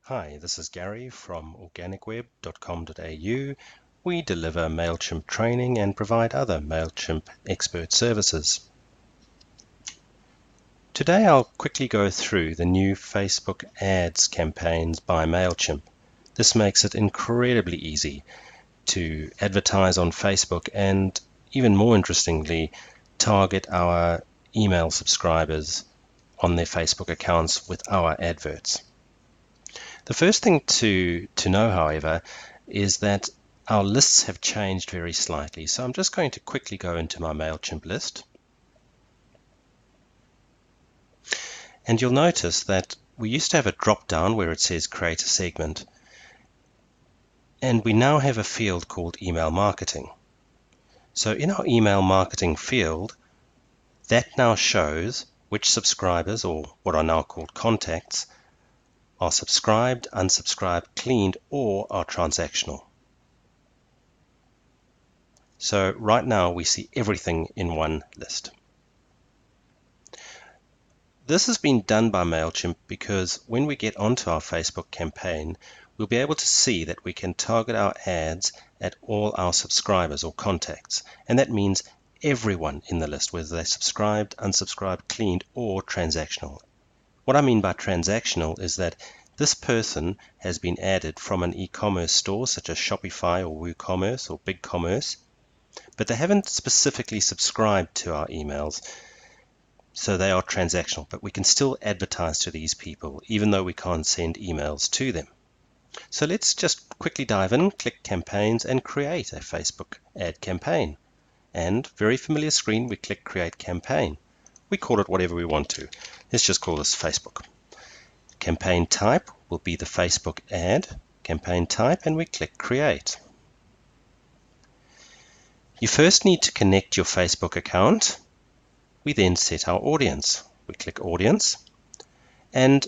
Hi, this is Gary from organicweb.com.au. We deliver MailChimp training and provide other MailChimp expert services. Today I'll quickly go through the new Facebook ads campaigns by MailChimp. This makes it incredibly easy to advertise on Facebook and, even more interestingly, target our email subscribers on their Facebook accounts with our adverts. The first thing to know, however, is that our lists have changed very slightly. So I'm just going to quickly go into my MailChimp list. And you'll notice that we used to have a drop-down where it says create a segment. And we now have a field called email marketing. So in our email marketing field, that now shows which subscribers, or what are now called contacts, are subscribed, unsubscribed, cleaned, or are transactional. So right now we see everything in one list. This has been done by MailChimp because when we get onto our Facebook campaign, we'll be able to see that we can target our ads at all our subscribers or contacts. And that means everyone in the list, whether they're subscribed, unsubscribed, cleaned, or transactional. What I mean by transactional is that this person has been added from an e-commerce store such as Shopify or WooCommerce or BigCommerce, but they haven't specifically subscribed to our emails, so they are transactional, but we can still advertise to these people even though we can't send emails to them. So let's just quickly dive in, click campaigns and create a Facebook ad campaign. And very familiar screen, we click create campaign. We call it whatever we want to. Let's just call this Facebook. Campaign type will be the Facebook ad campaign type, and we click create. You first need to connect your Facebook account. We then set our audience. We click audience, and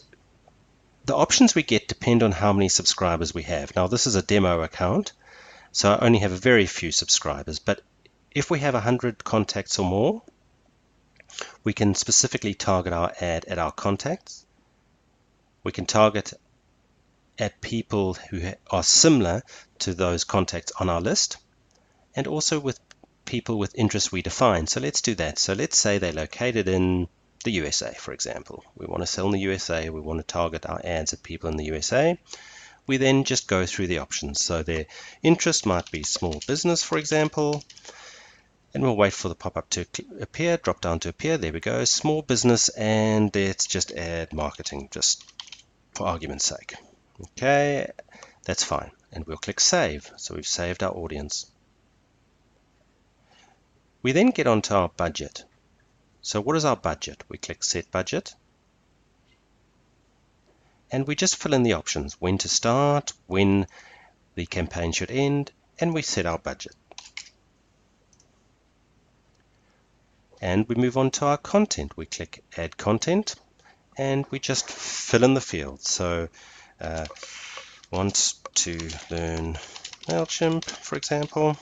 the options we get depend on how many subscribers we have. Now this is a demo account, so I only have a very few subscribers, but if we have 100 contacts or more, we can specifically target our ad at our contacts. We can target at people who are similar to those contacts on our list, and also with people with interests we define. So let's do that. So let's say they're located in the USA, for example. We want to sell in the USA. We want to target our ads at people in the USA. We then just go through the options. So their interest might be small business, for example, and we'll wait for the pop-up to appear, drop down to appear. There we go, small business, and let's just add marketing, just for argument's sake. Okay, that's fine. And we'll click save. So we've saved our audience. We then get onto our budget. So what is our budget? We click set budget. And we just fill in the options, when to start, when the campaign should end, and we set our budget. And we move on to our content. We click add content, and we just fill in the fields. So want to learn MailChimp, for example.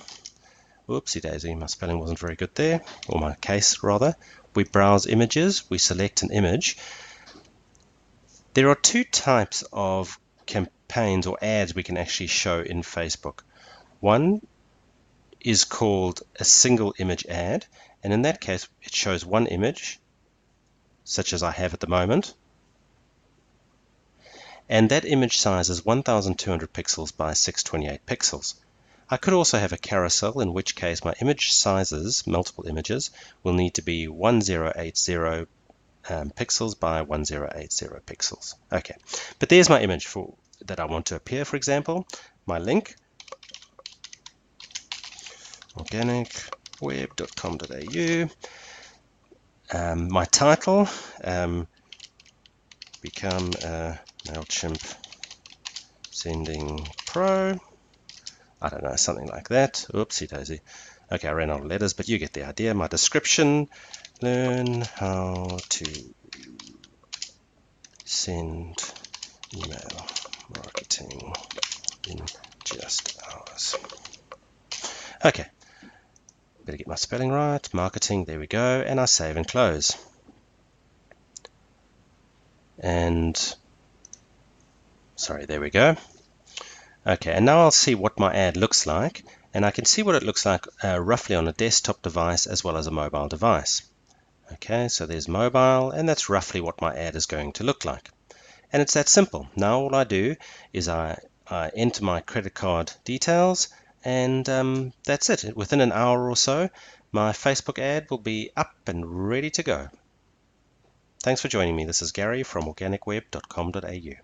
Whoopsie daisy, my spelling wasn't very good there, or my case rather. We browse images, we select an image. There are two types of campaigns or ads we can actually show in Facebook. One is called a single image ad, and in that case it shows one image, such as I have at the moment, and that image size is 1200 pixels by 628 pixels. I could also have a carousel, in which case my image sizes, multiple images, will need to be 1080 pixels by 1080 pixels. Okay, but there's my image that I want to appear, for example. My link, organicweb.com.au. My title, become a MailChimp sending pro. I don't know, something like that. Oopsie daisy. Okay, I ran out of letters, but you get the idea. My description, learn how to send email marketing in just hours. Okay, better get my spelling right. Marketing, there we go, and I save and close. And Sorry, there we go. Okay, and now I'll see what my ad looks like, and I can see what it looks like roughly on a desktop device as well as a mobile device. Okay, so there's mobile, and that's roughly what my ad is going to look like. And it's that simple. Now all I do is I enter my credit card details, and that's it. Within an hour or so, my Facebook ad will be up and ready to go. Thanks for joining me. This is Gary from organicweb.com.au.